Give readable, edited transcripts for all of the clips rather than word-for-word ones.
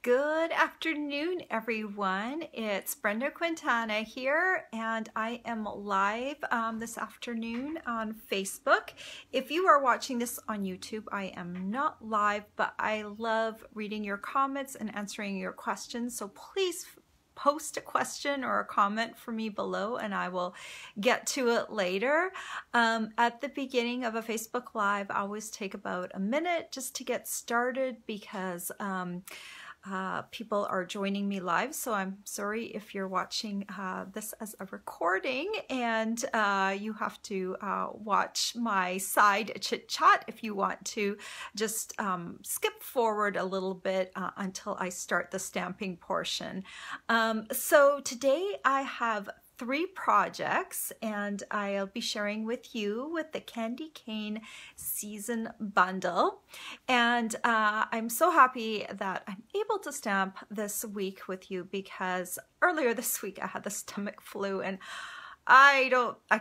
Good afternoon, everyone. It's Brenda Quintana here, and I am live this afternoon on Facebook. If you are watching this on YouTube, I am not live, but I love reading your comments and answering your questions. So please post a question or a comment for me below and I will get to it later. At the beginning of a Facebook Live, I always take about a minute just to get started because people are joining me live, so I'm sorry if you're watching this as a recording and you have to watch my side chit chat if you want to just skip forward a little bit until I start the stamping portion. So today I have 3 projects and I'll be sharing with you with the Candy Cane Season Bundle. And I'm so happy that I'm able to stamp this week with you because earlier this week I had the stomach flu and I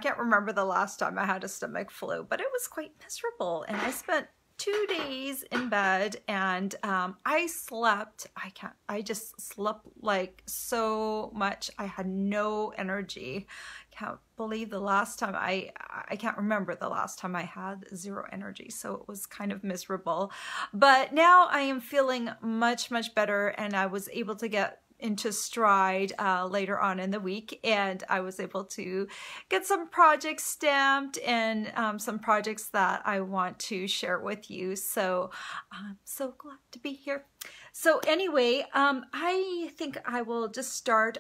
can't remember the last time I had a stomach flu, but it was quite miserable and I spent 2 days in bed and I just slept like so much. I had no energy. Can't believe the last time I can't remember the last time I had 0 energy. So it was kind of miserable, but now I am feeling much better and I was able to get into stride later on in the week, and I was able to get some projects stamped and some projects that I want to share with you. So I'm so glad to be here. So anyway, I think I will just start.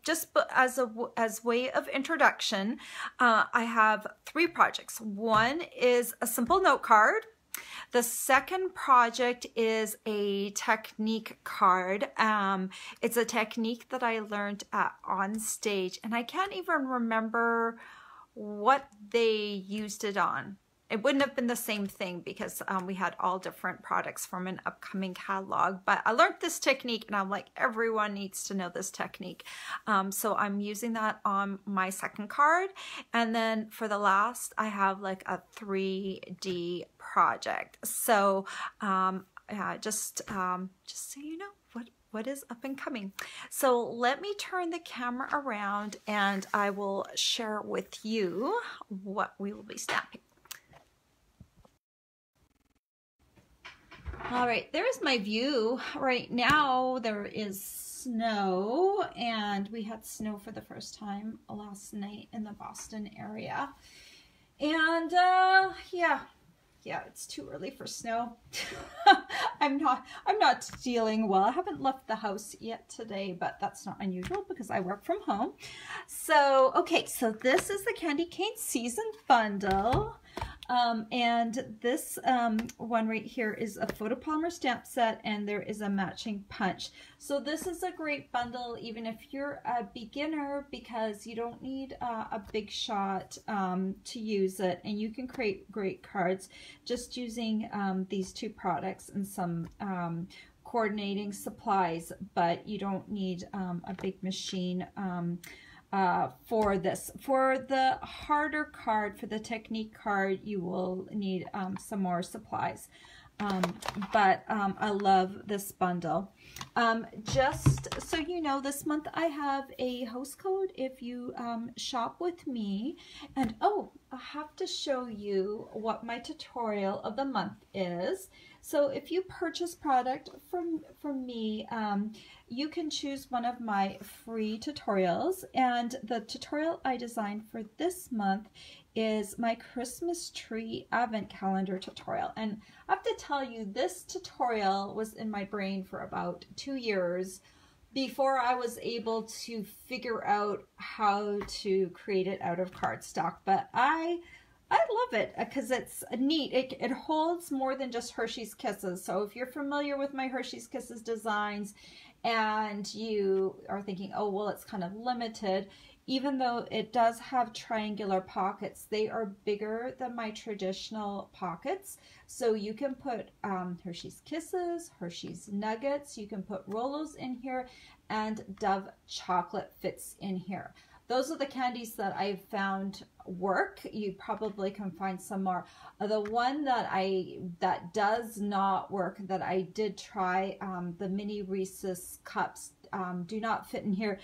Just as way of introduction, I have 3 projects. One is a simple note card. The second project is a technique card. It's a technique that I learned on stage, and I can't even remember what they used it on. It wouldn't have been the same thing because we had all different products from an upcoming catalog, but I learned this technique and I'm like, everyone needs to know this technique. So I'm using that on my second card. And then for the last, I have like a 3D project. So just so you know what is up and coming. So let me turn the camera around and I will share with you what we will be stamping. All right, there's my view. Right now there is snow, and we had snow for the first time last night in the Boston area. And yeah, it's too early for snow. I'm not dealing well. I haven't left the house yet today, but that's not unusual because I work from home. So okay, so this is the Candy Cane Season Bundle. And this one right here is a photopolymer stamp set, and there is a matching punch. So this is a great bundle even if you're a beginner because you don't need a big shot to use it, and you can create great cards just using these 2 products and some coordinating supplies, but you don't need a big machine for this. For the harder card, for the technique card, you will need some more supplies. But I love this bundle. Just so you know, this month I have a host code if you shop with me. And oh, I have to show you what my tutorial of the month is. So if you purchase product from me, you can choose one of my free tutorials, and the tutorial I designed for this month is my Christmas tree advent calendar tutorial. And I have to tell you, this tutorial was in my brain for about 2 years before I was able to figure out how to create it out of cardstock. But I love it because it's neat. It holds more than just Hershey's Kisses. So if you're familiar with my Hershey's Kisses designs and you are thinking, oh, well, it's kind of limited, even though it does have triangular pockets, they are bigger than my traditional pockets. So you can put Hershey's Kisses, Hershey's Nuggets, you can put Rolos in here, and Dove chocolate fits in here. those are the candies that I've found work. You probably can find some more. The one that does not work, that I did try, the mini Reese's cups, do not fit in here.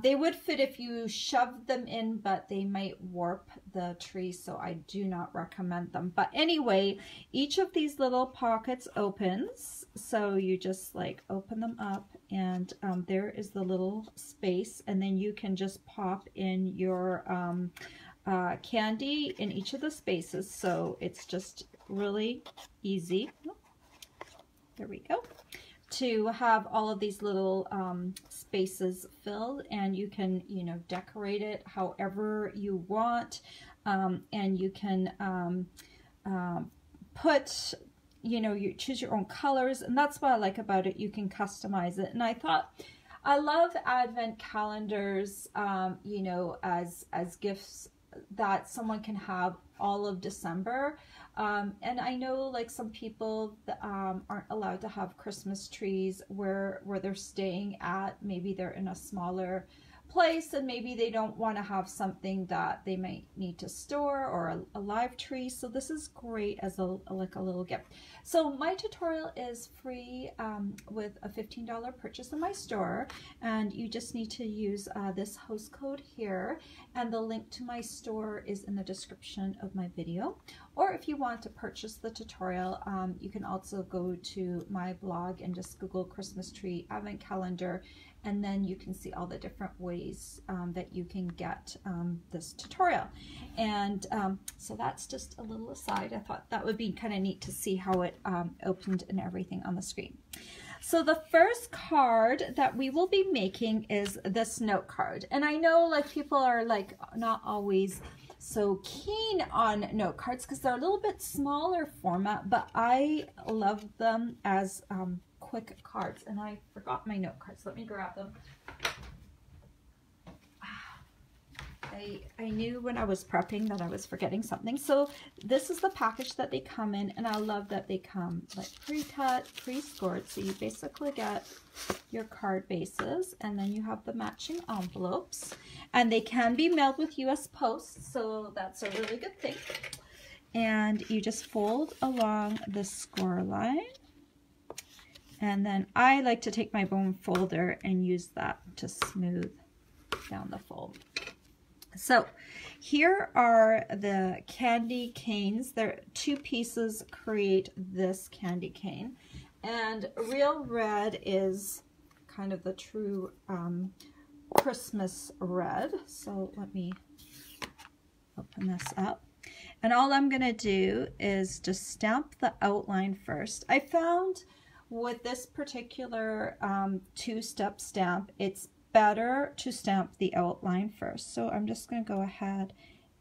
They would fit if you shoved them in, but they might warp the tree, so I do not recommend them. But anyway, each of these little pockets opens, so you just like open them up, and there is the little space, and then you can just pop in your candy in each of the spaces. So it's just really easy. There we go. To have all of these little spaces filled, and you can, you know, decorate it however you want, and you can put, you know, you choose your own colors, and that's what I like about it. You can customize it. And I thought, I love advent calendars, you know, as gifts that someone can have all of December. And I know like some people that, aren't allowed to have Christmas trees where they're staying at. Maybe they're in a smaller place, and maybe they don't want to have something that they might need to store, or a live tree. So this is great as like a little gift. So my tutorial is free with a $15 purchase in my store, and you just need to use this host code here, and the link to my store is in the description of my video. Or if you want to purchase the tutorial, you can also go to my blog and just Google Christmas tree advent calendar, and then you can see all the different ways that you can get this tutorial. And so that's just a little aside. I thought that would be kind of neat to see how it opened and everything on the screen. So the first card that we will be making is this note card. And I know like people are like not always so keen on note cards because they're a little bit smaller format, but I love them as quick cards. And I forgot my note cards. Let me grab them. I knew when I was prepping that I was forgetting something. So this is the package that they come in, and I love that they come like pre-cut, pre-scored. So you basically get your card bases, and then you have the matching envelopes, and they can be mailed with US Post, so that's a really good thing. And you just fold along the score line, and then I like to take my bone folder and use that to smooth down the fold. So here are the candy canes. There, 2 pieces create this candy cane, and Real Red is kind of the true Christmas red. So let me open this up, and all I'm gonna do is just stamp the outline first. I found with this particular 2-step stamp, it's better to stamp the outline first. So I'm just going to go ahead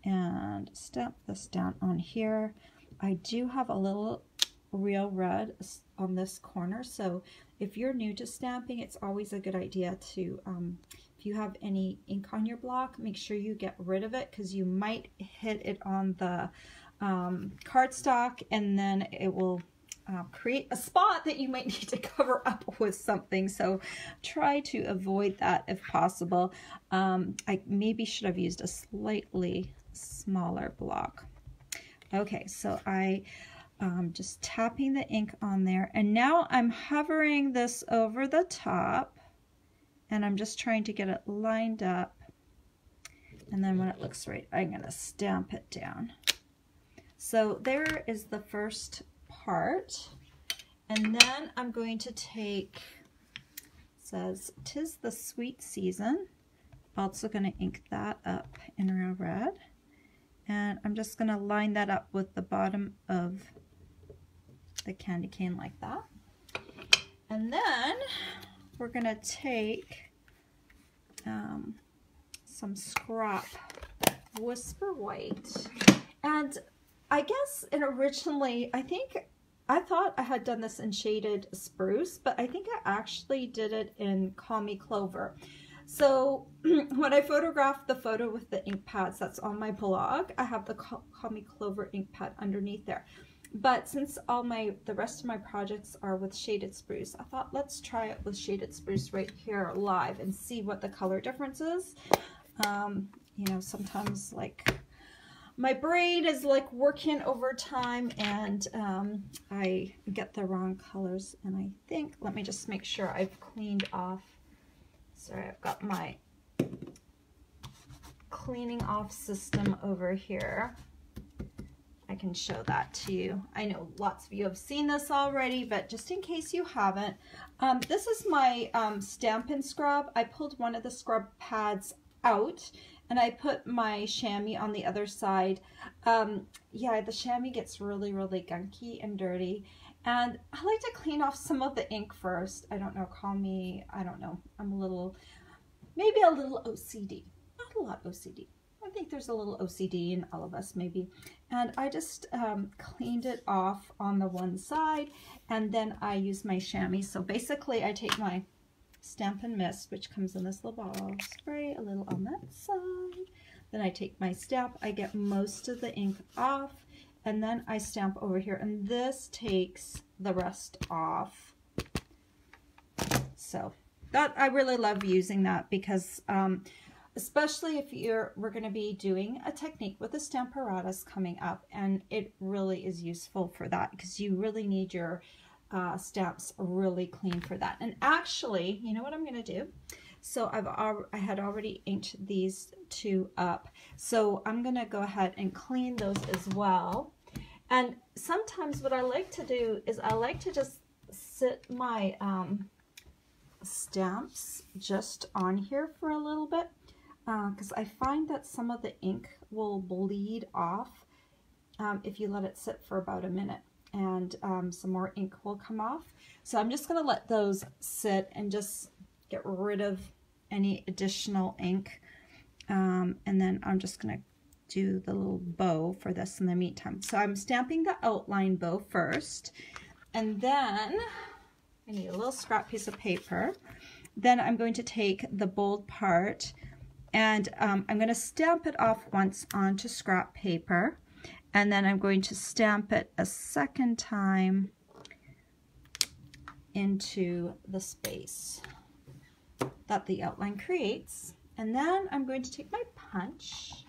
and stamp this down on here. I do have a little Real Red on this corner, so if you're new to stamping, it's always a good idea to, if you have any ink on your block, make sure you get rid of it, because you might hit it on the cardstock, and then it will create a spot that you might need to cover up with something. So try to avoid that if possible. I maybe should have used a slightly smaller block. Okay, so I just tapping the ink on there, and now I'm hovering this over the top, and I'm just trying to get it lined up, and then when it looks right, I'm going to stamp it down. So there is the first part, and then I'm going to take, it says, "'Tis the sweet season." Also going to ink that up in Real Red, and I'm just going to line that up with the bottom of the candy cane like that. And then we're going to take some scrap Whisper White, and I guess it originally, I thought I had done this in Shaded Spruce, but I think I actually did it in Call Me Clover. So when I photographed the photo with the ink pads that's on my blog, I have the Call Me Clover ink pad underneath there. But since the rest of my projects are with Shaded Spruce, I thought let's try it with Shaded Spruce right here live and see what the color difference is. You know, sometimes like my brain is like working overtime and I get the wrong colors. And I think, let me just make sure I've cleaned off. Sorry, I've got my cleaning off system over here. I can show that to you. I know lots of you have seen this already, but just in case you haven't, this is my Stampin' Scrub. I pulled one of the scrub pads out and I put my chamois on the other side. Yeah, the chamois gets really, really gunky and dirty. And I like to clean off some of the ink first. I don't know, call me, I don't know. I'm a little, maybe a little OCD. Not a lot OCD. I think there's a little OCD in all of us maybe. And I just cleaned it off on the one side and then I use my chamois. So basically I take my Stampin' Mist, which comes in this little bottle, spray a little on that side. Then I take my stamp, I get most of the ink off, and then I stamp over here, and this takes the rest off. So that, I really love using that because especially if we're going to be doing a technique with the Stamparatus coming up, and it really is useful for that because you really need your stamps really clean for that. And actually, you know what I'm going to do? So I had already inked these two up, so I'm going to go ahead and clean those as well. And sometimes what I like to do is I like to just sit my stamps just on here for a little bit because I find that some of the ink will bleed off if you let it sit for about a minute, and some more ink will come off. So I'm just going to let those sit and just get rid of any additional ink, and then I'm just going to do the little bow for this in the meantime. So I'm stamping the outline bow first, and then I need a little scrap piece of paper. Then I'm going to take the bold part and I'm going to stamp it off once onto scrap paper, and then I'm going to stamp it a second time into the space that the outline creates. And then I'm going to take my punch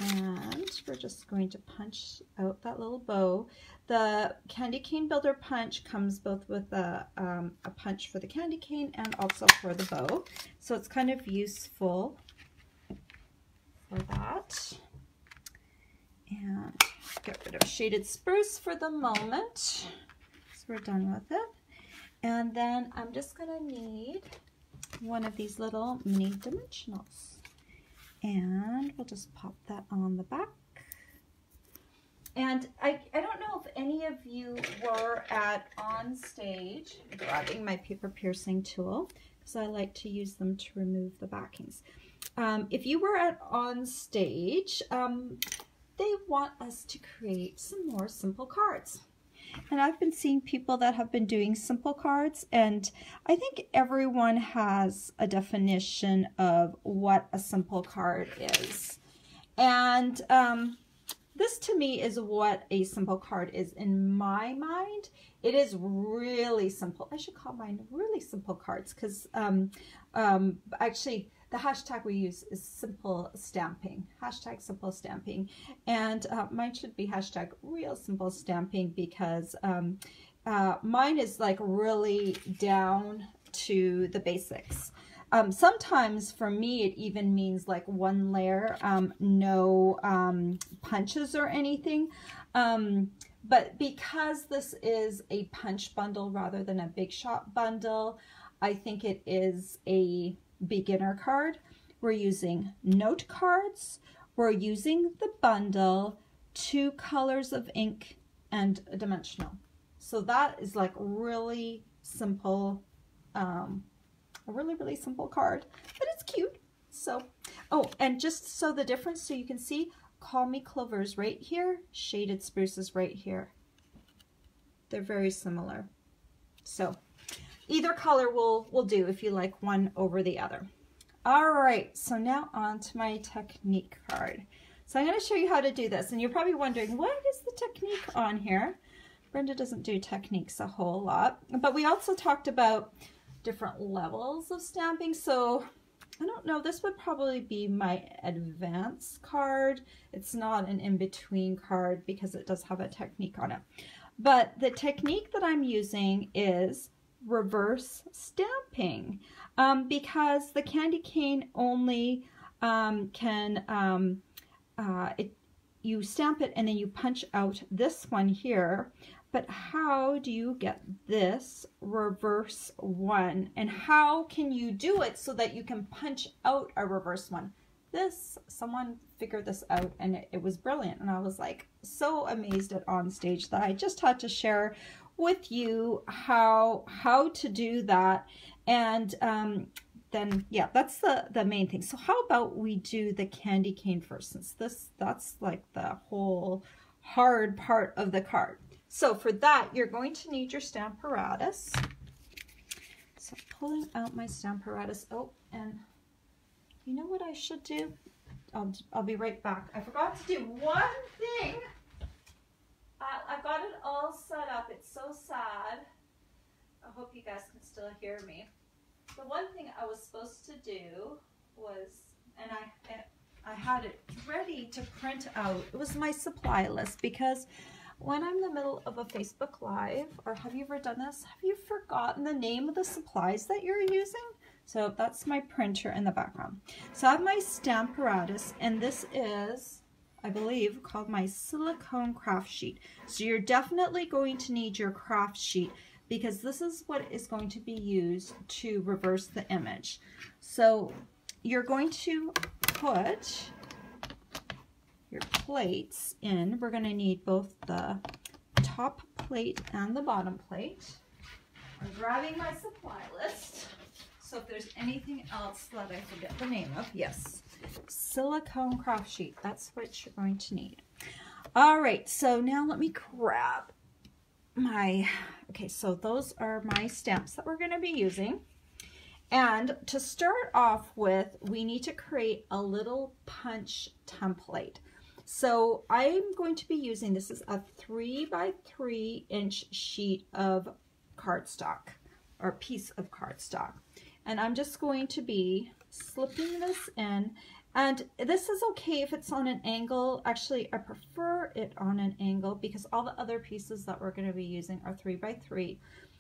and we're just going to punch out that little bow. The candy cane builder punch comes both with a punch for the candy cane and also for the bow, so it's kind of useful for that. And get rid of shaded spruce for the moment, so we're done with it. And then I'm just going to need one of these little mini dimensionals, and we'll just pop that on the back. And I don't know if any of you were at On Stage, grabbing my paper piercing tool because I like to use them to remove the backings. If you were at On Stage, they want us to create some more simple cards. And I've been seeing people that have been doing simple cards, and I think everyone has a definition of what a simple card is. And this to me is what a simple card is in my mind. It is really simple. I should call mine really simple cards because actually the hashtag we use is simple stamping, hashtag simple stamping. And mine should be hashtag real simple stamping because mine is like really down to the basics. Sometimes for me it even means like one layer, no punches or anything. But because this is a punch bundle rather than a big shot bundle, I think it is a beginner card. We're using note cards, we're using the bundle, 2 colors of ink, and a dimensional. So that is like really simple, a really simple card, but it's cute. So, oh, and just so the difference, so you can see, Call Me Clover's right here, Shaded Spruce is right here. They're very similar. So either color will do if you like one over the other. All right, so now on to my technique card. So I'm going to show you how to do this, and you're probably wondering, what is the technique on here? Brenda doesn't do techniques a whole lot, but we also talked about different levels of stamping. So I don't know, this would probably be my advanced card. It's not an in-between card because it does have a technique on it. But the technique that I'm using is reverse stamping because the candy cane only you stamp it and then you punch out this one here. But how do you get this reverse one? And how can you do it so that you can punch out a reverse one? Someone figured this out and it was brilliant. And I was like so amazed at On Stage that I just had to share with you how to do that. And then yeah, that's the main thing. So how about we do the candy cane first, since that's like the whole hard part of the card. So for that, you're going to need your Stamparatus. So I'm pulling out my Stamparatus. Oh, and you know what I should do? I'll be right back. I forgot to do one thing. I've got it all set up. It's so sad. I hope you guys can still hear me. The one thing I was supposed to do was, and I had it ready to print out. It was my supply list, because when I'm in the middle of a Facebook Live, or have you ever done this? Have you forgotten the name of the supplies that you're using? So that's my printer in the background. So I have my Stamparatus, and this is, I believe, called my silicone craft sheet. So you're definitely going to need your craft sheet, because this is what is going to be used to reverse the image. So you're going to put your plates in. We're going to need both the top plate and the bottom plate. I'm grabbing my supply list. So if there's anything else that I forget the name of, yes, silicone craft sheet. That's what you're going to need. All right, so now let me grab my, okay, so those are my stamps that we're going to be using. And to start off with, we need to create a little punch template. So I'm going to be using, this is a 3x3 inch sheet of cardstock, or piece of cardstock. And I'm just going to be slipping this in. And this is okay if it's on an angle. Actually, I prefer it on an angle because all the other pieces that we're going to be using are 3x3.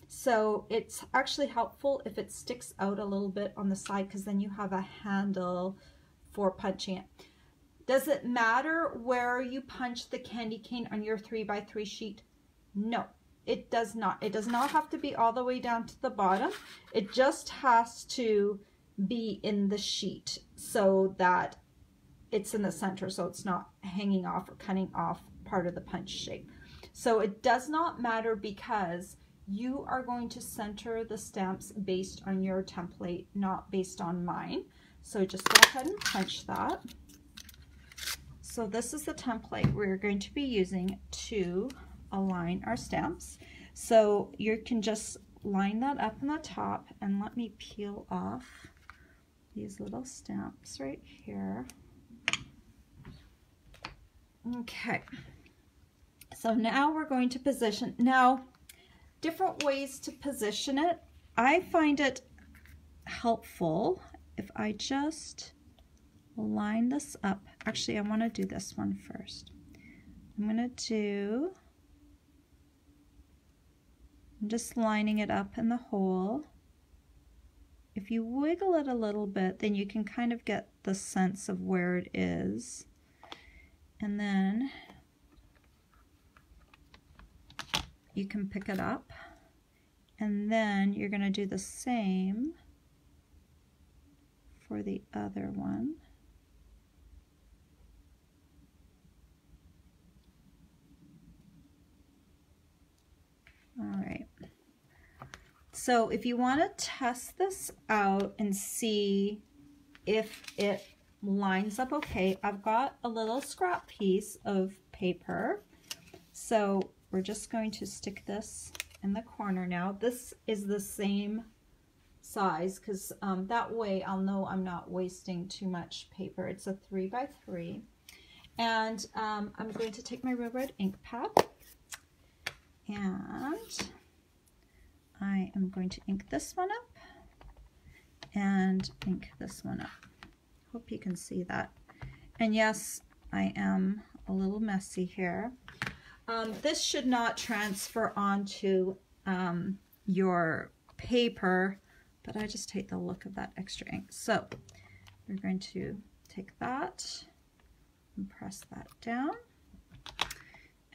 So it's actually helpful if it sticks out a little bit on the side, because then you have a handle for punching it. Does it matter where you punch the candy cane on your 3x3 sheet? No, it does not. It does not have to be all the way down to the bottom. It just has to be in the sheet so that it's in the center, so it's not hanging off or cutting off part of the punch shape. So it does not matter, because you are going to center the stamps based on your template, not based on mine. So just go ahead and punch that. So this is the template we're going to be using to align our stamps. So you can just line that up in the top, and let me peel off these little stamps right here. Okay, so now we're going to position. Now, different ways to position it. I find it helpful if I just line this up. Actually, I want to do this one first. I'm just lining it up in the hole. If you wiggle it a little bit, then you can kind of get the sense of where it is. And then you can pick it up. And then you're going to do the same for the other one. All right. So if you want to test this out and see if it lines up okay, I've got a little scrap piece of paper. So we're just going to stick this in the corner now. This is the same size, because that way I'll know I'm not wasting too much paper. It's a 3x3. And I'm going to take my Real Red ink pad, and I am going to ink this one up. and ink this one up. Hope you can see that. And yes, I am a little messy here. This should not transfer onto your paper, but I just hate the look of that extra ink. So we're going to take that and press that down.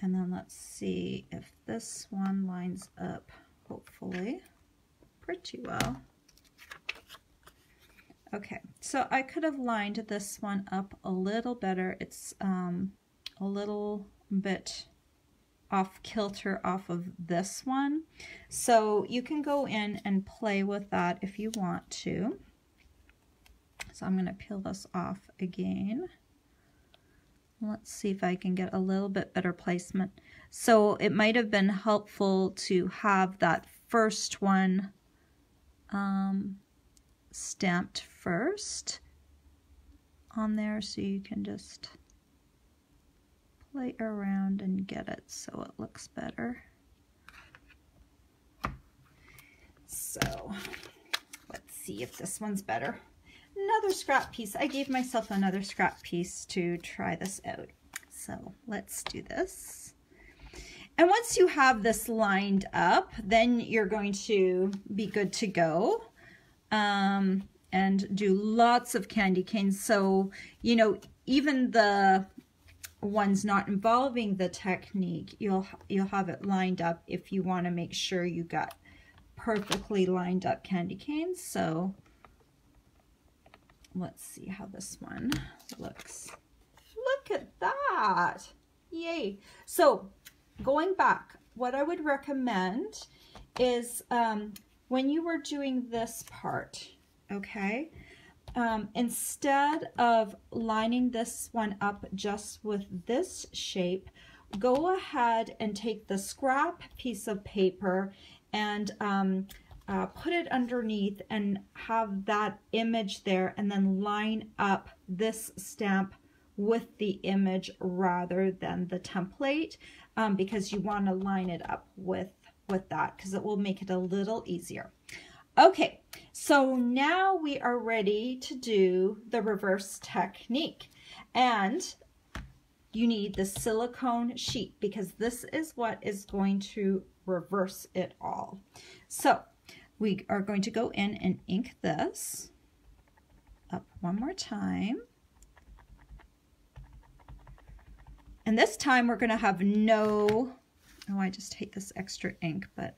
And then let's see if this one lines up, hopefully, pretty well. Okay, so I could have lined this one up a little better. It's a little bit off kilter off of this one. So you can go in and play with that if you want to. So I'm going to peel this off again. Let's see if I can get a little bit better placement. So it might have been helpful to have that first one stamped first on there, so you can just play around and get it so it looks better. So let's see if this one's better. Another scrap piece. I gave myself another scrap piece to try this out. So let's do this. And once you have this lined up, then you're going to be good to go and do lots of candy canes. So, you know, even the ones not involving the technique, you'll have it lined up if you want to make sure you got perfectly lined up candy canes. So let's see how this one looks. Look at that. Yay. So going back, what I would recommend is when you were doing this part, okay, instead of lining this one up just with this shape, go ahead and take the scrap piece of paper and put it underneath and have that image there, and then line up this stamp with the image rather than the template, because you want to line it up with that, because it will make it a little easier. Okay, so now we are ready to do the reverse technique, and you need the silicone sheet because this is what is going to reverse it all. So we are going to go in and ink this up one more time. And this time we're going to have no, oh, I just hate this extra ink, but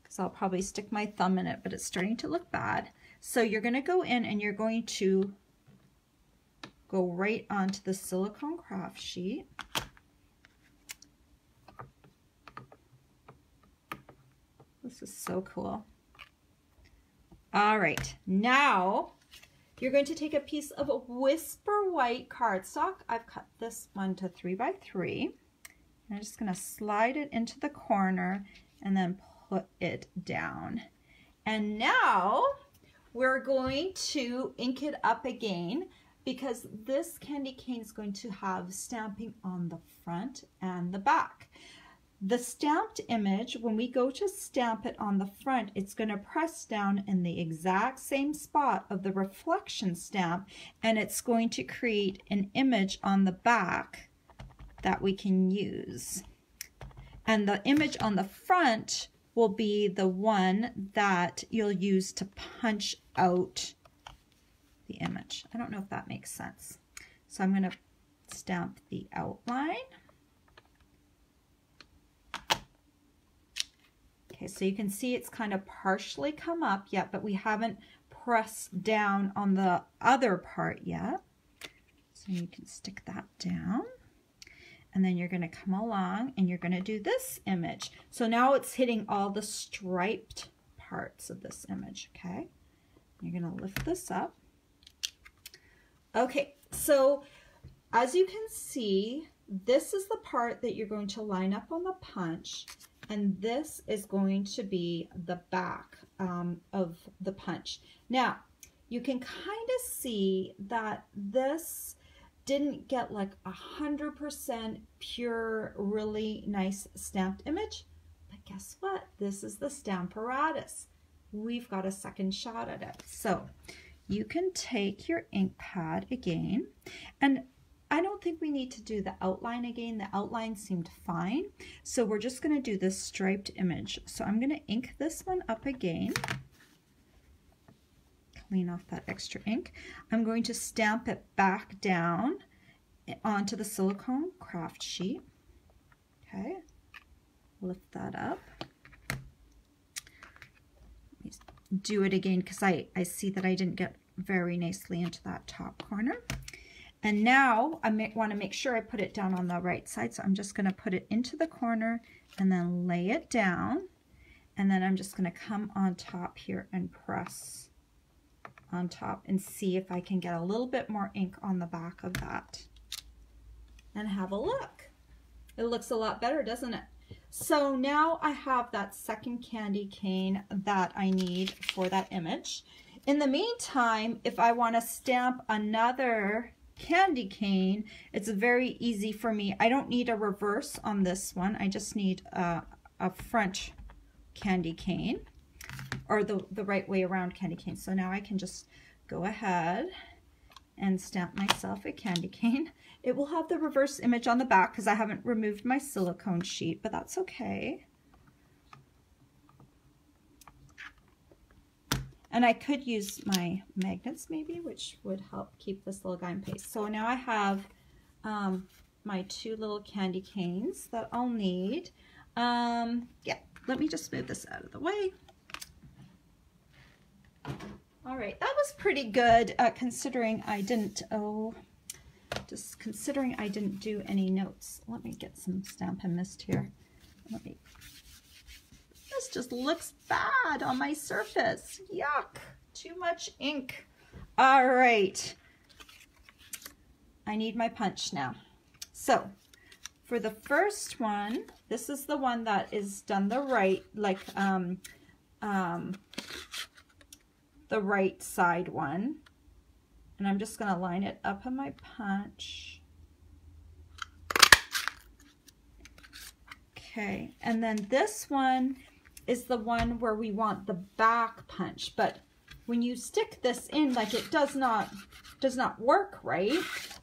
because I'll probably stick my thumb in it, but it's starting to look bad. So you're going to go in and you're going to go right onto the silicone craft sheet. This is so cool. All right, now you're going to take a piece of Whisper White cardstock. I've cut this one to 3 by 3. I'm just going to slide it into the corner and then put it down. And now we're going to ink it up again, because this candy cane is going to have stamping on the front and the back. The stamped image, when we go to stamp it on the front, it's going to press down in the exact same spot of the reflection stamp, and it's going to create an image on the back that we can use. And the image on the front will be the one that you'll use to punch out the image. I don't know if that makes sense. So I'm going to stamp the outline. Okay, so you can see it's kind of partially come up yet, but we haven't pressed down on the other part yet. So you can stick that down. And then you're going to come along and you're going to do this image. So now it's hitting all the striped parts of this image, okay? You're going to lift this up. Okay, so as you can see, this is the part that you're going to line up on the punch, and this is going to be the back of the punch. Now, you can kind of see that this didn't get like 100% pure, really nice stamped image, but guess what? This is the Stamparatus. we've got a second shot at it. So you can take your ink pad again, and I don't think we need to do the outline again. The outline seemed fine. So we're just going to do this striped image. So I'm going to ink this one up again. Clean off that extra ink. I'm going to stamp it back down onto the silicone craft sheet. Okay, lift that up. Let me do it again because I see that I didn't get very nicely into that top corner. And now I want to make sure I put it down on the right side. So I'm just going to put it into the corner and then lay it down. And then I'm just going to come on top here and press on top and see if I can get a little bit more ink on the back of that. And have a look. It looks a lot better, doesn't it? So now I have that second candy cane that I need for that image. In the meantime, if I want to stamp another candy cane, it's very easy for me. I don't need a reverse on this one. I just need a front candy cane, or the right way around candy cane. So now I can just go ahead and stamp myself a candy cane. It will have the reverse image on the back because I haven't removed my silicone sheet, but that's okay. And I could use my magnets maybe, which would help keep this little guy in place. So now I have my two little candy canes that I'll need. Yeah, let me just move this out of the way. All right, that was pretty good considering I didn't, considering I didn't do any notes. Let me get some Stampin' Mist here. This just looks bad on my surface. Yuck, too much ink. All right, I need my punch now. So for the first one, this is the one that is done the right, like the right side one. And I'm just going to line it up on my punch. Okay, and then this one is the one where we want the back punch, but when you stick this in, like, it does not work, right?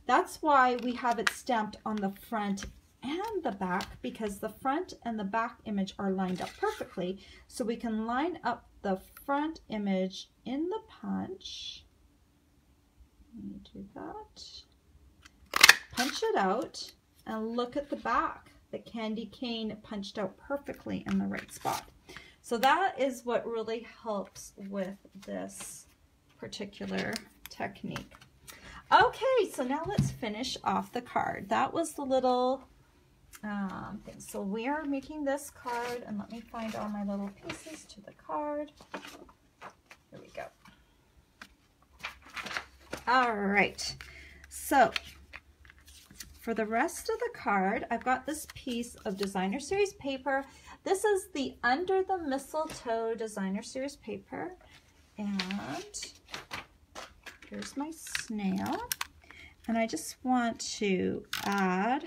That's why we have it stamped on the front and the back, because the front and the back image are lined up perfectly. So we can line up the front image in the punch. Let me do that. Punch it out and look at the back. The candy cane punched out perfectly in the right spot. So that is what really helps with this particular technique. Okay, so now let's finish off the card. That was the little thing. So we are making this card, and let me find all my little pieces to the card. Here we go. All right, so for the rest of the card, I've got this piece of Designer Series paper. This is the Under the Mistletoe Designer Series paper. And here's my snail. And I just want to add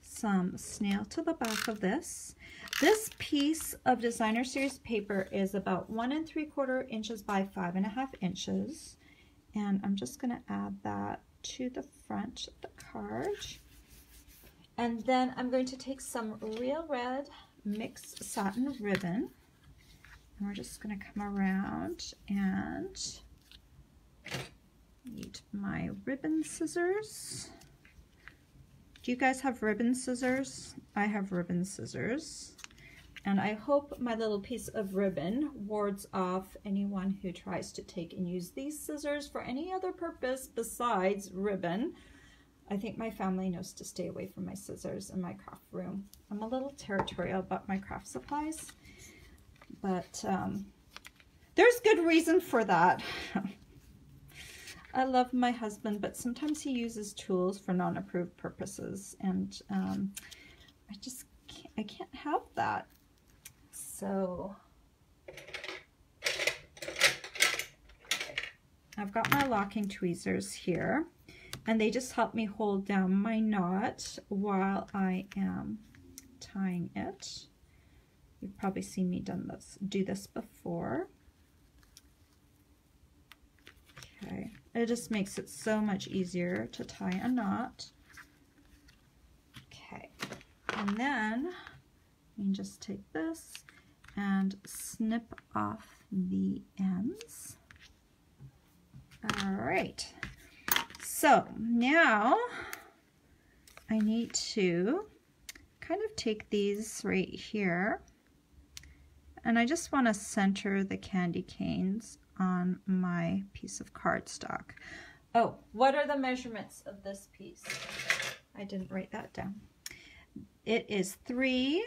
some snail to the back of this. This piece of Designer Series paper is about 1 3/4 inches by 5.5 inches. And I'm just going to add that to the front of the card. And then I'm going to take some Real Red mixed satin ribbon, and we're just going to come around and need my ribbon scissors. Do you guys have ribbon scissors? I have ribbon scissors, and I hope my little piece of ribbon wards off anyone who tries to take and use these scissors for any other purpose besides ribbon. I think my family knows to stay away from my scissors in my craft room. I'm a little territorial about my craft supplies, but there's good reason for that. I love my husband, but sometimes he uses tools for non-approved purposes, and I can't have that. So I've got my locking tweezers here, and they just help me hold down my knot while I am tying it. You've probably seen me do this before. Okay, it just makes it so much easier to tie a knot. Okay, and then you can just take this and snip off the ends. All right, so now I need to kind of take these right here, and I just want to center the candy canes on my piece of cardstock. Oh, what are the measurements of this piece? I didn't write that down. It is 3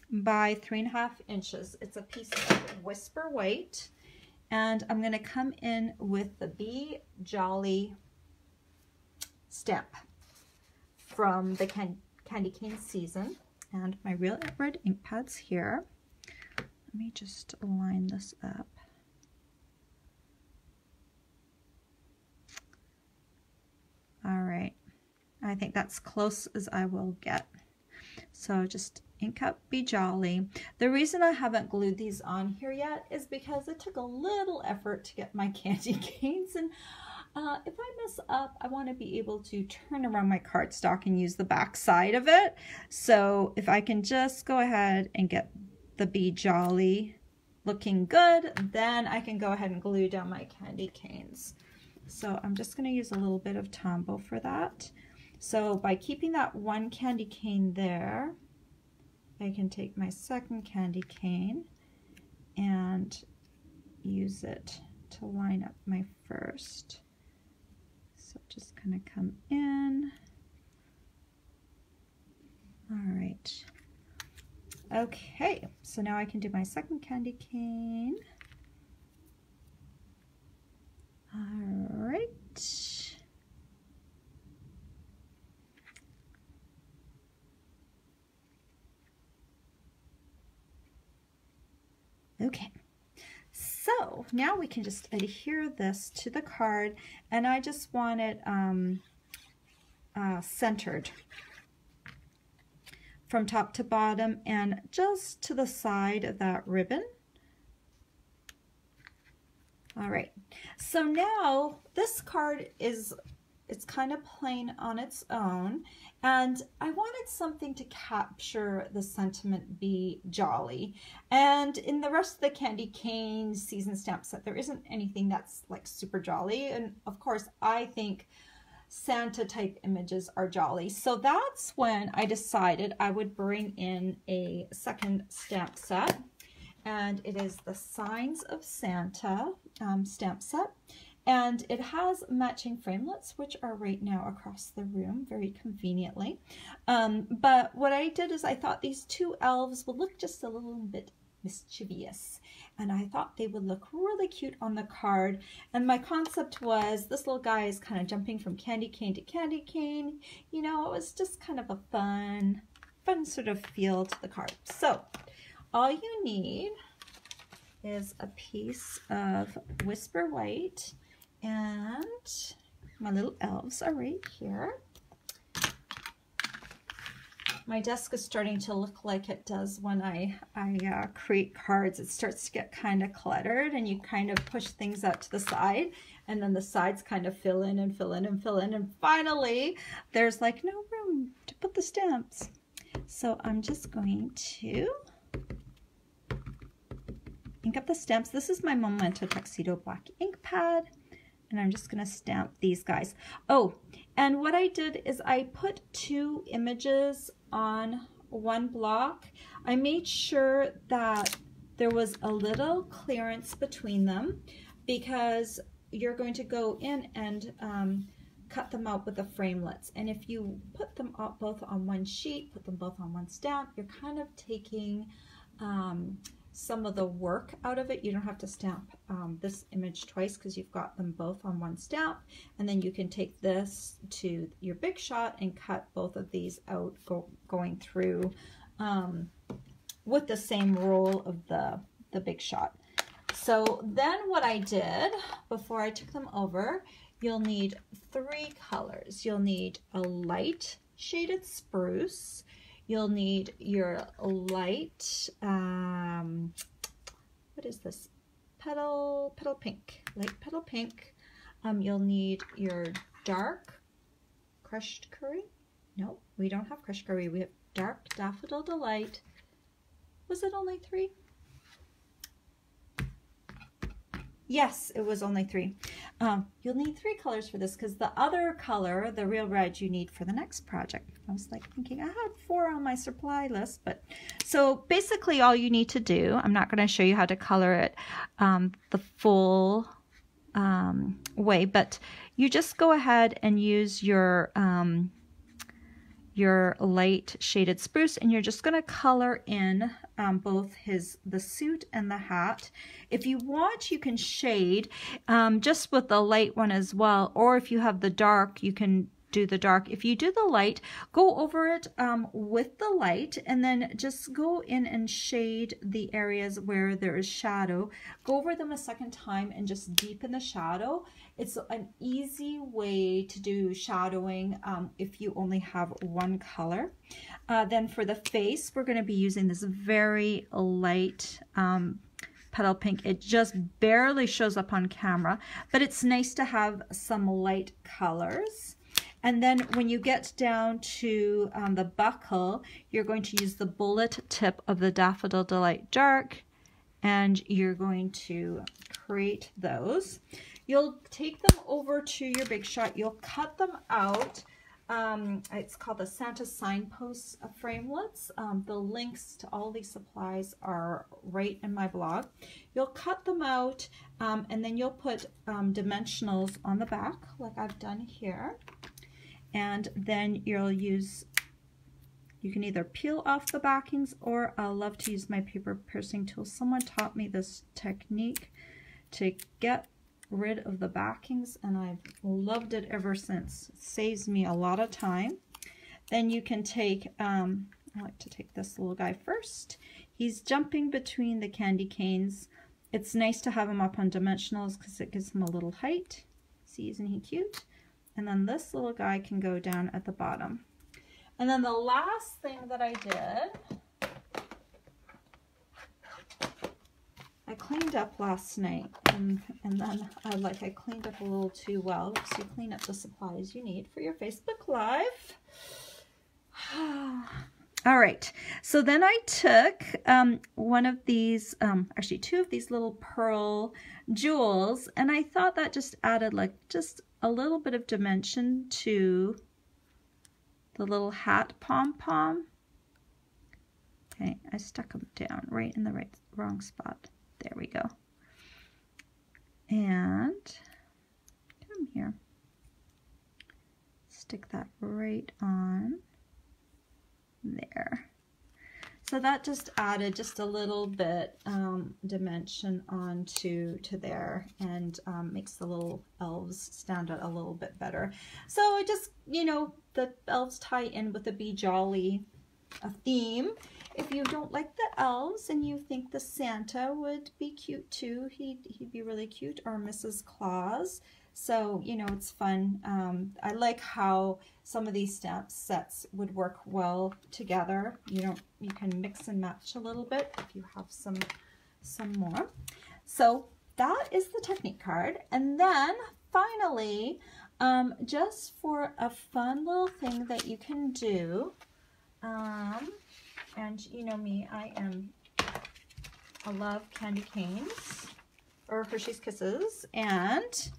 by 3.5 inches. It's a piece of Whisper White, and I'm going to come in with the Be Jolly stamp from the Candy Cane season, and my Real Red ink pads here. Let me just line this up. All right, I think that's close as I will get. So just ink up Be Jolly. The reason I haven't glued these on here yet is because it took a little effort to get my candy canes, and if I mess up, I want to be able to turn around my cardstock and use the back side of it. So if I can just go ahead and get the Be Jolly looking good, then I can go ahead and glue down my candy canes. So I'm just going to use a little bit of Tombow for that. So by keeping that one candy cane there, I can take my second candy cane and use it to line up my first. So just kind of come in. All right. Okay, so now I can do my second candy cane. All right. Okay, so now we can just adhere this to the card, and I just want it centered from top to bottom and just to the side of that ribbon. All right, so now this card it's kind of plain on its own, and I wanted something to capture the sentiment Be Jolly. And in the rest of the Candy Cane season stamp set, there isn't anything that's like super jolly, and of course I think Santa type images are jolly. So that's when I decided I would bring in a second stamp set, and it is the Signs of Santa stamp set. And it has matching framelits, which are right now across the room very conveniently. But what I did is I thought these two elves would look just a little bit mischievous, and I thought they would look really cute on the card. And my concept was this little guy is kind of jumping from candy cane to candy cane. You know, it was just kind of a fun sort of feel to the card. So all you need is a piece of Whisper White, and my little elves are right here. My desk is starting to look like it does when I create cards. It starts to get kind of cluttered, and you kind of push things out to the side, and then the sides kind of fill in and fill in and fill in, and finally there's like no room to put the stamps. So I'm just going to ink up the stamps. This is my Memento Tuxedo black ink pad, and I'm just going to stamp these guys. Oh, and what I did is I put two images on one block. I made sure that there was a little clearance between them, because you're going to go in and cut them out with the framelits. And if you put them both on one sheet, put them both on one stamp, you're kind of taking some of the work out of it. You don't have to stamp this image twice because you've got them both on one stamp, and then you can take this to your big shot and cut both of these out going through with the same roll of the big shot. So then what I did before I took them over, you'll need 3 colors. You'll need a light shaded spruce, you'll need your light, what is this? Petal pink, light petal pink. You'll need your dark crushed curry. No, we don't have crushed curry. We have dark Daffodil Delight. Was it only 3? Yes, it was only 3. You'll need 3 colors for this because the other color, the real red, you need for the next project. I was like thinking I had 4 on my supply list, but so basically all you need to do, I'm not going to show you how to color it the full way, but you just go ahead and use your light shaded spruce, and you're just going to color in both the suit and the hat. If you want, you can shade just with the light one as well, or if you have the dark, you can do the dark. If you do the light, go over it with the light, and then just go in and shade the areas where there is shadow. Go over them a second time and just deepen the shadow. It's an easy way to do shadowing if you only have one color. Then for the face, we're going to be using this very light petal pink. It just barely shows up on camera, but it's nice to have some light colors. And then when you get down to the buckle, you're going to use the bullet tip of the Daffodil Delight Dark, and you're going to create those. You'll take them over to your Big Shot. You'll cut them out. It's called the Santa Signpost Framelits. The links to all these supplies are right in my blog. You'll cut them out, and then you'll put dimensionals on the back, like I've done here. And then you'll use, you can either peel off the backings, or I love to use my paper piercing tool. Someone taught me this technique to get rid of the backings, and I've loved it ever since. It saves me a lot of time. Then you can take, I like to take this little guy first. He's jumping between the candy canes. It's nice to have him up on dimensionals because it gives him a little height. See, isn't he cute? And then this little guy can go down at the bottom. And then the last thing that I did, I cleaned up last night, and then I cleaned up a little too well, so you clean up the supplies you need for your Facebook Live. All right, so then I took one of these, actually 2 of these little pearl jewels, and I thought that just added like just a little bit of dimension to the little hat pom-pom. Okay, I stuck them down right in the wrong spot. There we go. And come here. Stick that right on there. So that just added just a little bit dimension onto there, and makes the little elves stand out a little bit better. So it just, you know, the elves tie in with the Be Jolly theme. If you don't like the elves and you think the Santa would be cute too, he'd be really cute, or Mrs. Claus. So, you know, it's fun. I like how some of these stamp sets would work well together. You can mix and match a little bit if you have some more. So that is the technique card. And then finally, just for a fun little thing that you can do, and you know me, I love candy canes, or Hershey's Kisses, and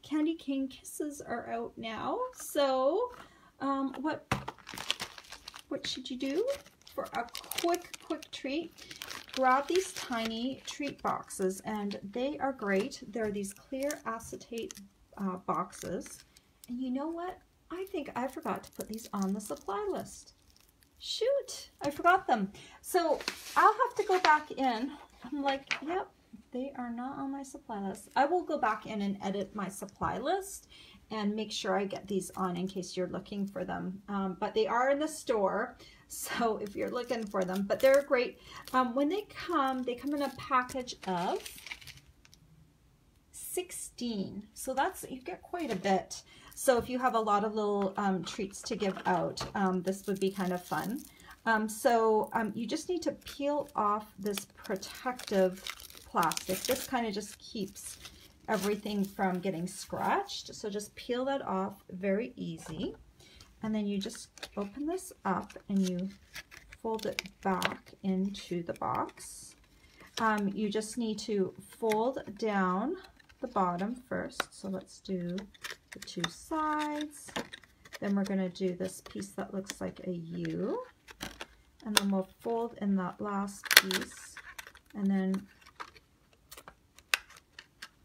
candy cane kisses are out now. So what should you do for a quick treat? Grab these tiny treat boxes, and they are great. They're these clear acetate boxes, and you know what, I think I forgot to put these on the supply list. Shoot, I forgot them. So I'll have to go back in. I'm like, yep, they are not on my supply list. I will go back in and edit my supply list and make sure I get these on in case you're looking for them. But they are in the store, so if you're looking for them, but they're great. When they come in a package of 16. So that's, you get quite a bit. So if you have a lot of little treats to give out, this would be kind of fun. You just need to peel off this protective plastic. This kind of just keeps everything from getting scratched. So just peel that off, very easy. And then you just open this up and you fold it back into the box. You just need to fold down the bottom first. So let's do the two sides. Then we're going to do this piece that looks like a U. And then we'll fold in that last piece. And then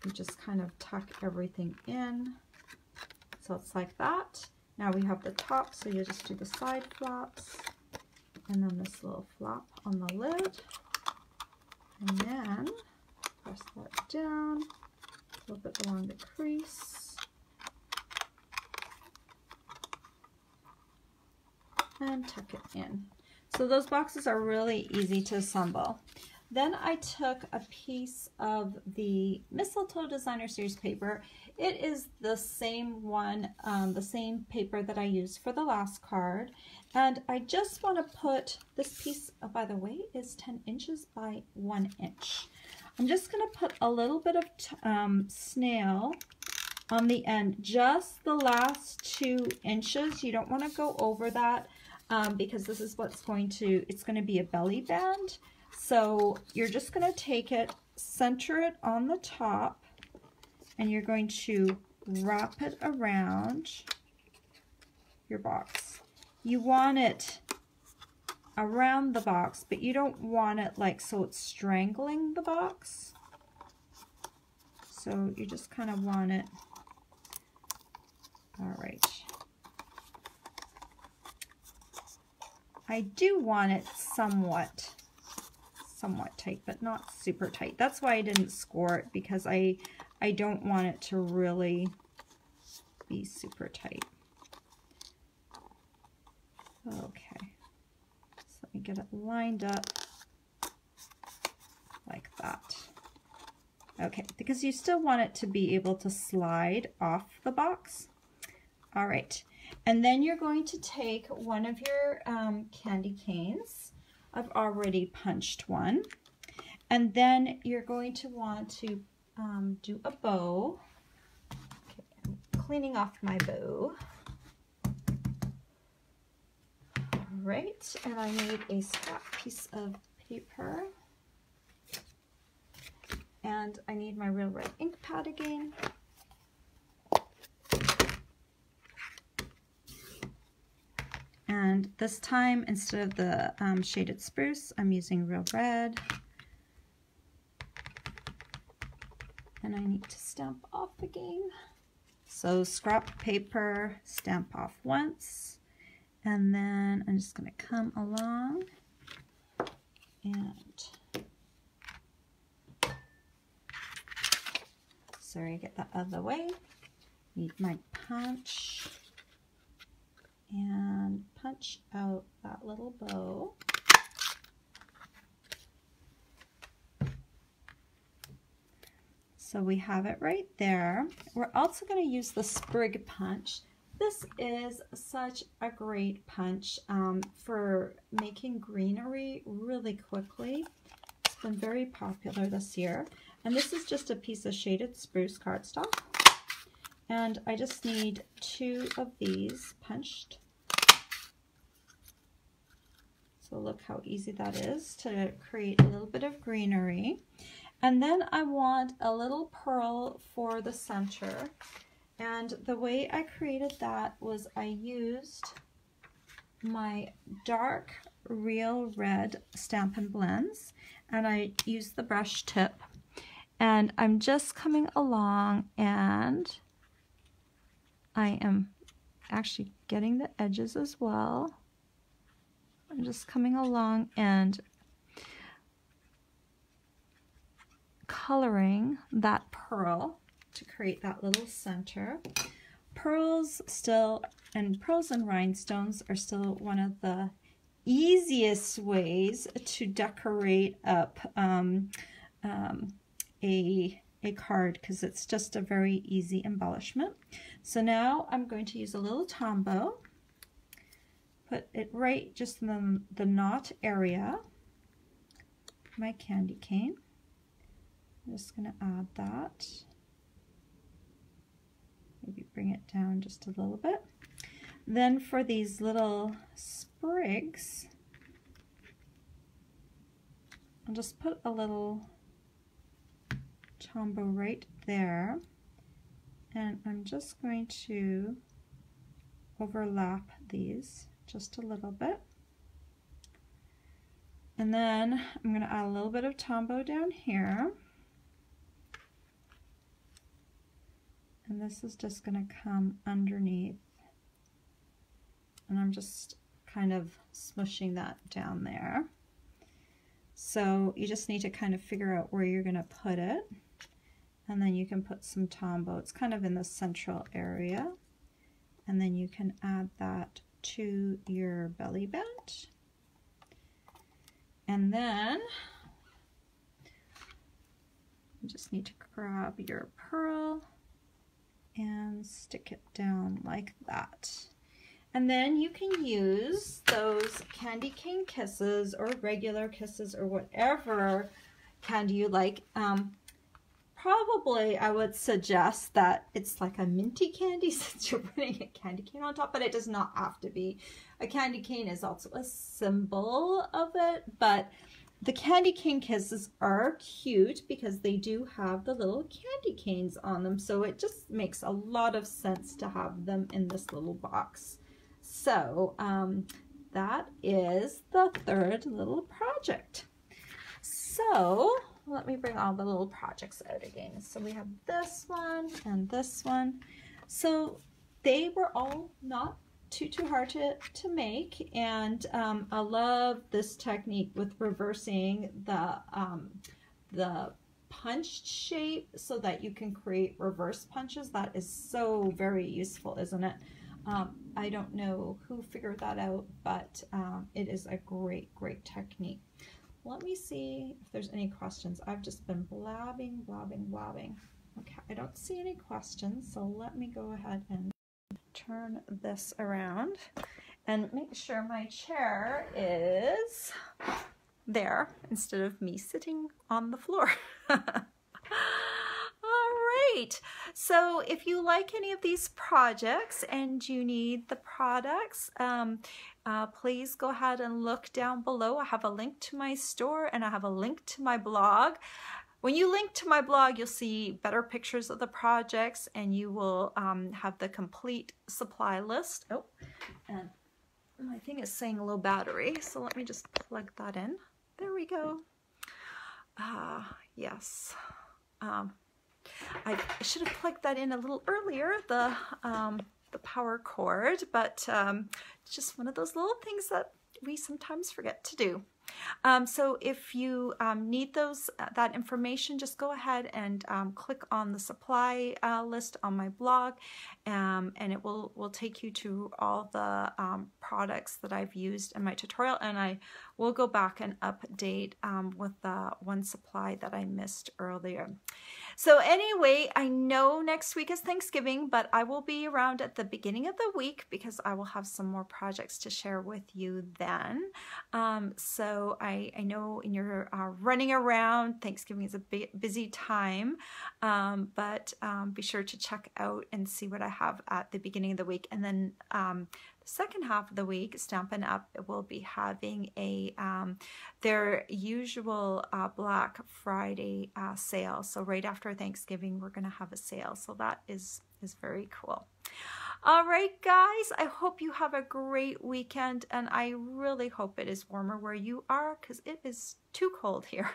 you just kind of tuck everything in. So it's like that. Now we have the top, so you just do the side flaps. And then this little flap on the lid. And then press that down a little bit along the crease. And tuck it in. So those boxes are really easy to assemble. Then I took a piece of the Mistletoe Designer Series paper. It is the same one, the same paper that I used for the last card. And I just want to put this piece, by the way, is 10 inches by 1 inch. I'm just going to put a little bit of snail on the end, just the last 2 inches. You don't want to go over that because this is what's going to, it's going to be a belly band. So you're just going to take it, center it on the top, and you're going to wrap it around your box. You want it around the box, but you don't want it like so it's strangling the box. So you just kind of want it, all right. I do want it somewhat tight, but not super tight. That's why I didn't score it, because I don't want it to really be super tight. Okay, so let me get it lined up like that. Okay, because you still want it to be able to slide off the box. All right, and then you're going to take one of your candy canes. I've already punched one. And then you're going to want to do a bow. Okay, I'm cleaning off my bow. All right, and I need a scrap piece of paper. And I need my Real Red ink pad again. And this time, instead of the shaded spruce, I'm using Real Red. And I need to stamp off again. So scrap paper, stamp off once. And then I'm just going to come along and, sorry, get that out of the way. Need my punch. And punch out that little bow. So we have it right there. We're also going to use the sprig punch. This is such a great punch for making greenery really quickly. It's been very popular this year. And this is just a piece of shaded spruce cardstock. And I just need 2 of these punched. So look how easy that is to create a little bit of greenery. And then I want a little pearl for the center. And the way I created that was I used my dark Real Red Stampin' Blends, and I used the brush tip. And I'm just coming along, and I am actually getting the edges as well. I'm just coming along and coloring that pearl to create that little center. Pearls and rhinestones are still one of the easiest ways to decorate up a card, because it's just a very easy embellishment. So now I'm going to use a little tombow, put it right just in the knot area, my candy cane. I'm just going to add that. Maybe bring it down just a little bit. Then for these little sprigs, I'll just put a little Tombow right there, and I'm just going to overlap these just a little bit. And then I'm going to add a little bit of Tombow down here. And this is just going to come underneath. And I'm just kind of smushing that down there. So you just need to kind of figure out where you're going to put it. And then you can put some Tombow. It's kind of in the central area. And then you can add that to your belly band. And then you just need to grab your pearl and stick it down like that. And then you can use those candy cane kisses or regular kisses or whatever candy you like. Probably I would suggest that it's like a minty candy since you're putting a candy cane on top, but it does not have to be. A candy cane is also a symbol of it, but the candy cane kisses are cute because they do have the little candy canes on them, so it just makes a lot of sense to have them in this little box. So that is the third little project. So let me bring all the little projects out again. So we have this one and this one. So they were all not too hard to make, and I love this technique with reversing the punched shape so that you can create reverse punches. That is so very useful, isn't it? I don't know who figured that out, but it is a great technique. Let me see if there's any questions. I've just been blabbing. Okay, I don't see any questions, so let me go ahead and turn this around and make sure my chair is there instead of me sitting on the floor. Great. So if you like any of these projects and you need the products, please go ahead and look down below. I have a link to my store and I have a link to my blog. When you link to my blog, you'll see better pictures of the projects and you will have the complete supply list. Oh, and my thing is saying low battery, so let me just plug that in. There we go. Yes. I should have plugged that in a little earlier, the power cord, but it's just one of those little things that we sometimes forget to do. So if you need that information, just go ahead and click on the supply list on my blog, and it will take you to all the products that I've used in my tutorial, and I will go back and update with the one supply that I missed earlier. So anyway, I know next week is Thanksgiving, but I will be around at the beginning of the week because I will have some more projects to share with you then. So I know you're running around. Thanksgiving is a busy time, but be sure to check out and see what I have at the beginning of the week. And then the second half of the week, Stampin' Up! Will be having their usual Black Friday sale. So right after Thanksgiving, we're going to have a sale. So that is very cool. All right, guys, I hope you have a great weekend, and I really hope it is warmer where you are because it is too cold here.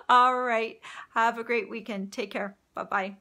All right, have a great weekend. Take care. Bye-bye.